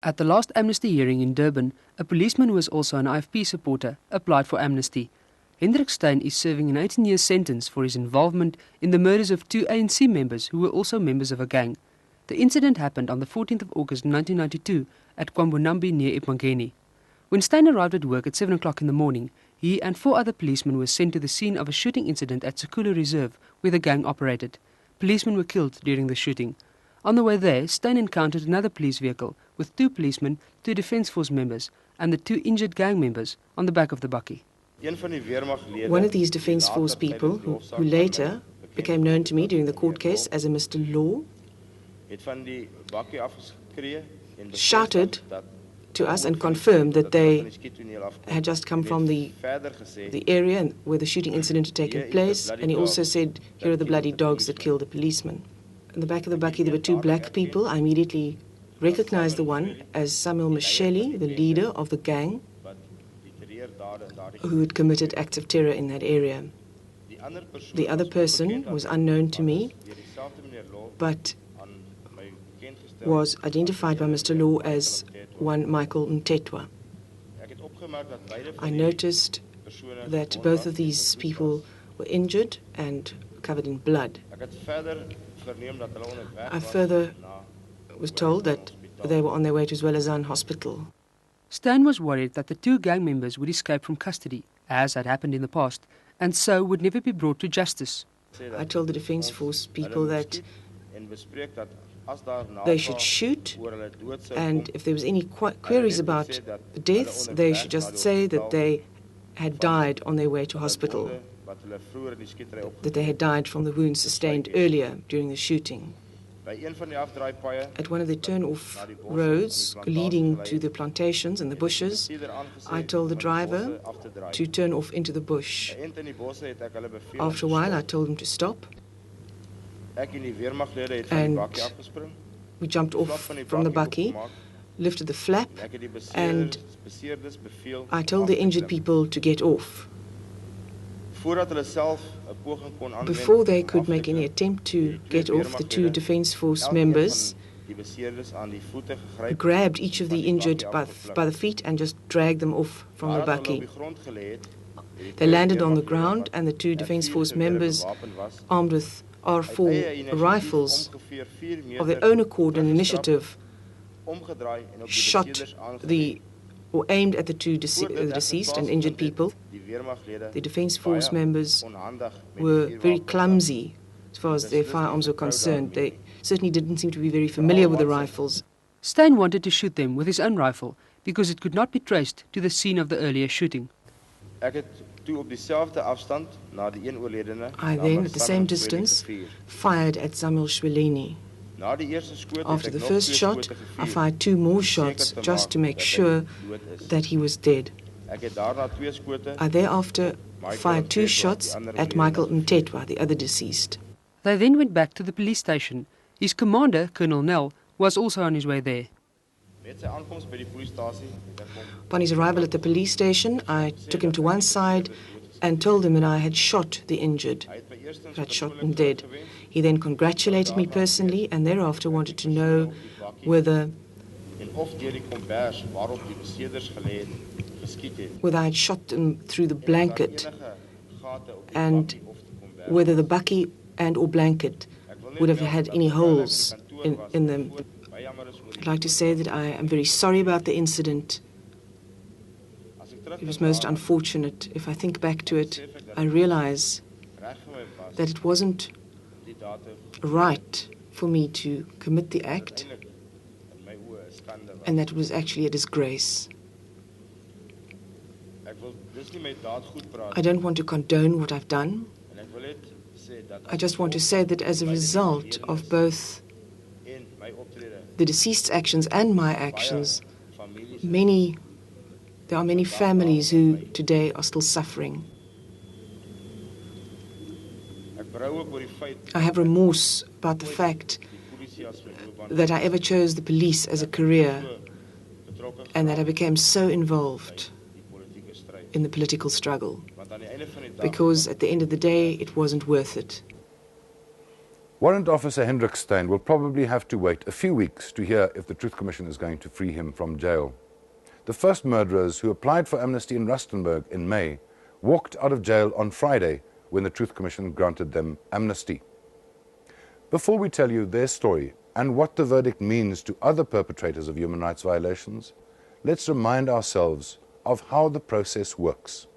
At the last amnesty hearing in Durban, a policeman who was also an IFP supporter applied for amnesty. Hendrik Steyn is serving an 18-year sentence for his involvement in the murders of 2 ANC members who were also members of a gang. The incident happened on the 14th of August 1992 at KwaMbunambi near Empangeni. When Steyn arrived at work at 7 o'clock in the morning, he and 4 other policemen were sent to the scene of a shooting incident at Seculu Reserve where the gang operated. Policemen were killed during the shooting. On the way there, Steyn encountered another police vehicle with 2 policemen, 2 Defence Force members and the 2 injured gang members on the back of the bakkie. One of these Defence Force people, who later became known to me during the court case as a Mr. Law, shouted to us and confirmed that they had just come from the area where the shooting incident had taken place, and he also said, "Here are the bloody dogs that killed the policeman." In the back of the bakkie there were 2 black people. I immediately recognized the one as Samuel Micheli, the leader of the gang who had committed acts of terror in that area. The other person was unknown to me, but was identified by Mr. Law as one Michael Mtetwa. I noticed that both of these people were injured and covered in blood. I further was told that they were on their way to Zwelazan Hospital. Steyn was worried that the 2 gang members would escape from custody, as had happened in the past, and so would never be brought to justice. I told the Defence Force people that they should shoot, and if there was any queries about the deaths, they should just say that they had died on their way to hospital, that they had died from the wounds sustained earlier during the shooting. At one of the turn-off roads leading to the plantations and the bushes, I told the driver to turn off into the bush. After a while, I told him to stop, and we jumped off from the bakkie, lifted the flap, and I told the injured people to get off. Before they could make any attempt to get off, the 2 Defence Force members grabbed each of the injured by the feet and just dragged them off from the bakkie. They landed on the ground, and the 2 Defence Force members, armed with R4 rifles of their own accord and initiative, shot or aimed at the 2 deceased and injured people. The Defence Force members were very clumsy as far as their firearms were concerned. They certainly didn't seem to be very familiar with the rifles. Steyn wanted to shoot them with his own rifle because it could not be traced to the scene of the earlier shooting. I then, at the same distance, fired at Samuel Shweleni. After the first shot, I fired 2 more shots just to make sure that he was dead. I thereafter fired 2 shots at Michael Mtetwa, the other deceased. They then went back to the police station. His commander, Colonel Nell, was also on his way there. Upon his arrival at the police station, I took him to one side and told him that I had shot the injured, that I had shot them dead. He then congratulated me personally and thereafter wanted to know whether I had shot them through the blanket and whether the bakkie and or blanket would have had any holes in them. I'd like to say that I am very sorry about the incident. It was most unfortunate. If I think back to it, I realize that it wasn't right for me to commit the act, and that it was actually a disgrace. I don't want to condone what I've done. I just want to say that as a result of both the deceased's actions and my actions, there are many families who today are still suffering. I have remorse about the fact that I ever chose the police as a career and that I became so involved in the political struggle, because at the end of the day it wasn't worth it. Warrant Officer Hendrik Steyn will probably have to wait a few weeks to hear if the Truth Commission is going to free him from jail. The first murderers who applied for amnesty in Rustenburg in May walked out of jail on Friday when the Truth Commission granted them amnesty. Before we tell you their story and what the verdict means to other perpetrators of human rights violations, let's remind ourselves of how the process works.